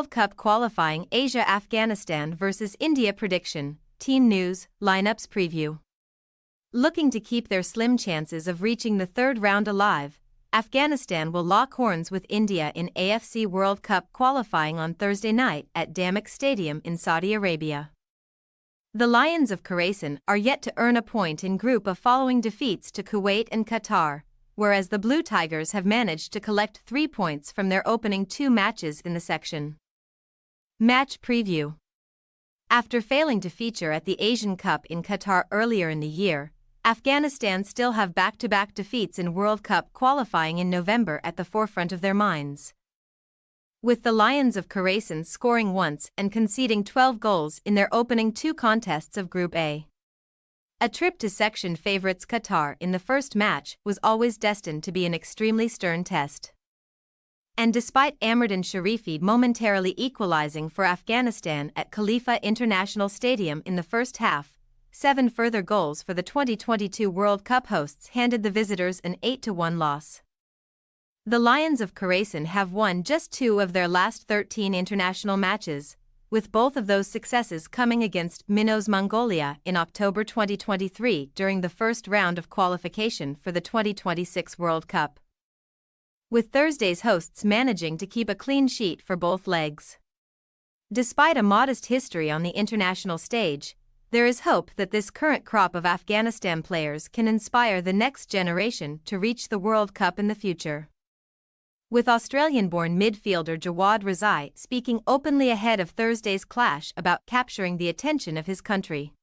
World Cup qualifying Asia Afghanistan vs India prediction, team news, lineups preview. Looking to keep their slim chances of reaching the third round alive, Afghanistan will lock horns with India in AFC World Cup qualifying on Thursday night at Damac Stadium in Saudi Arabia. The Lions of Khorasan are yet to earn a point in Group A following defeats to Kuwait and Qatar, whereas the Blue Tigers have managed to collect 3 points from their opening 2 matches in the section. Match preview. After failing to feature at the Asian Cup in Qatar earlier in the year, Afghanistan still have back-to-back defeats in World Cup qualifying in November at the forefront of their minds. With the Lions of Khorasan scoring once and conceding 12 goals in their opening 2 contests of Group A. A trip to section favourites Qatar in the first match was always destined to be an extremely stern test. And despite Amardin Sharifi momentarily equalising for Afghanistan at Khalifa International Stadium in the first half, 7 further goals for the 2022 World Cup hosts handed the visitors an 8-1 loss. The Lions of Khorasan have won just 2 of their last 13 international matches, with both of those successes coming against Minnows Mongolia in October 2023 during the first round of qualification for the 2026 World Cup. With Thursday's hosts managing to keep a clean sheet for both legs. Despite a modest history on the international stage, there is hope that this current crop of Afghanistan players can inspire the next generation to reach the World Cup in the future. With Australian-born midfielder Jawad Razai speaking openly ahead of Thursday's clash about capturing the attention of his country.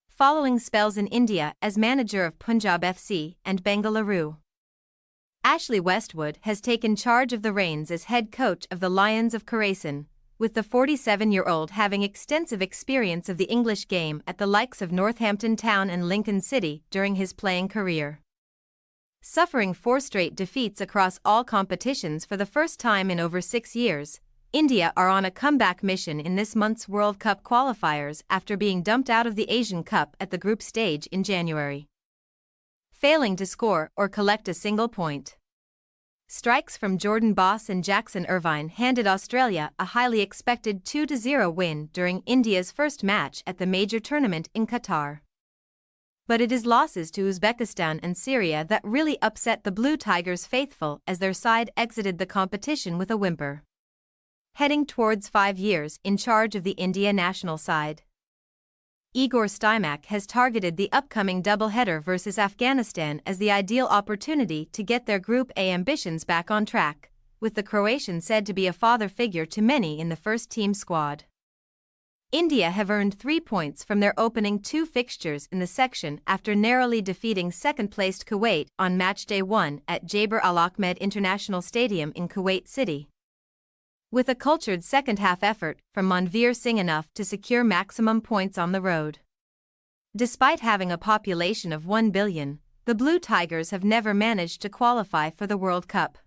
Following spells in India as manager of Punjab FC and Bengaluru, Ashley Westwood has taken charge of the reins as head coach of the Lions of Khorasan, with the 47-year-old having extensive experience of the English game at the likes of Northampton Town and Lincoln City during his playing career. Suffering 4 straight defeats across all competitions for the first time in over 6 years, India are on a comeback mission in this month's World Cup qualifiers after being dumped out of the Asian Cup at the group stage in January, failing to score or collect a single point. Strikes from Jordan Boss and Jackson Irvine handed Australia a highly expected 2-0 win during India's first match at the major tournament in Qatar. But it is losses to Uzbekistan and Syria that really upset the Blue Tigers faithful as their side exited the competition with a whimper, heading towards 5 years in charge of the India national side. Igor Stimac has targeted the upcoming doubleheader versus Afghanistan as the ideal opportunity to get their Group A ambitions back on track, with the Croatian said to be a father figure to many in the first-team squad. India have earned 3 points from their opening 2 fixtures in the section after narrowly defeating second-placed Kuwait on matchday 1 at Jaber Al Ahmed International Stadium in Kuwait City, with a cultured second-half effort from Manveer Singh enough to secure maximum points on the road. Despite having a population of 1 billion, the Blue Tigers have never managed to qualify for the World Cup.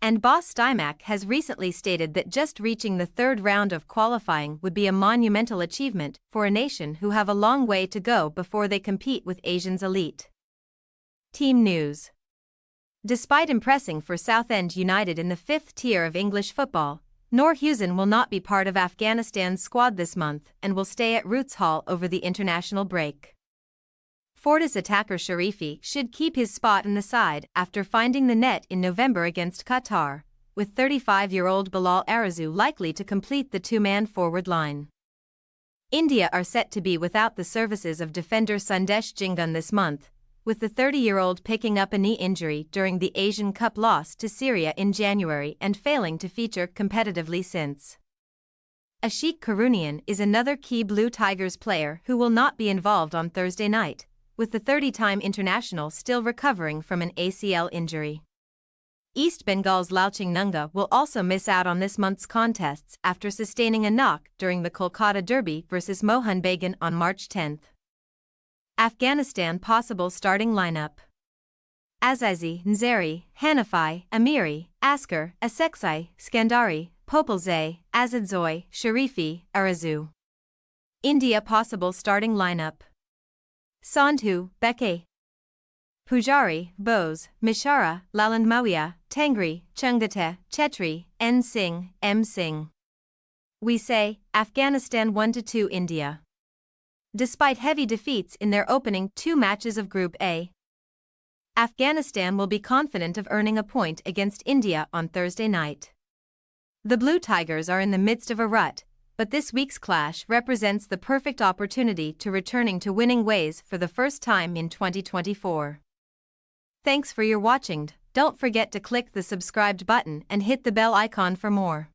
And boss Stimac has recently stated that just reaching the third round of qualifying would be a monumental achievement for a nation who have a long way to go before they compete with Asia's elite. Team news. Despite impressing for Southend United in the 5th tier of English football, Noor Husin will not be part of Afghanistan's squad this month and will stay at Roots Hall over the international break. Fortis attacker Sharifi should keep his spot in the side after finding the net in November against Qatar, with 35-year-old Bilal Arazu likely to complete the 2-man forward line. India are set to be without the services of defender Sandesh Jingun this month, with the 30-year-old picking up a knee injury during the Asian Cup loss to Syria in January and failing to feature competitively since. Ashik Karunian is another key Blue Tigers player who will not be involved on Thursday night, with the 30-time international still recovering from an ACL injury. East Bengal's Lalching Nunga will also miss out on this month's contests after sustaining a knock during the Kolkata Derby versus Mohunbagan on March 10. Afghanistan possible starting lineup: Azizi, Nzeri, Hanafi, Amiri, Asker, Aseksai, Skandari, Popelzai, Azadzoy, Sharifi, Arazu. India possible starting lineup: Sandhu, Beke, Pujari, Bose, Mishara, Laland Mawia, Tangri, Chungate, Chetri, N. Singh, M. Singh. We say, Afghanistan 1-2 India. Despite heavy defeats in their opening 2 matches of Group A, Afghanistan will be confident of earning a point against India on Thursday night. The Blue Tigers are in the midst of a rut, but this week's clash represents the perfect opportunity to returning to winning ways for the first time in 2024. Thanks for your watching. Don't forget to click the subscribed button and hit the bell icon for more.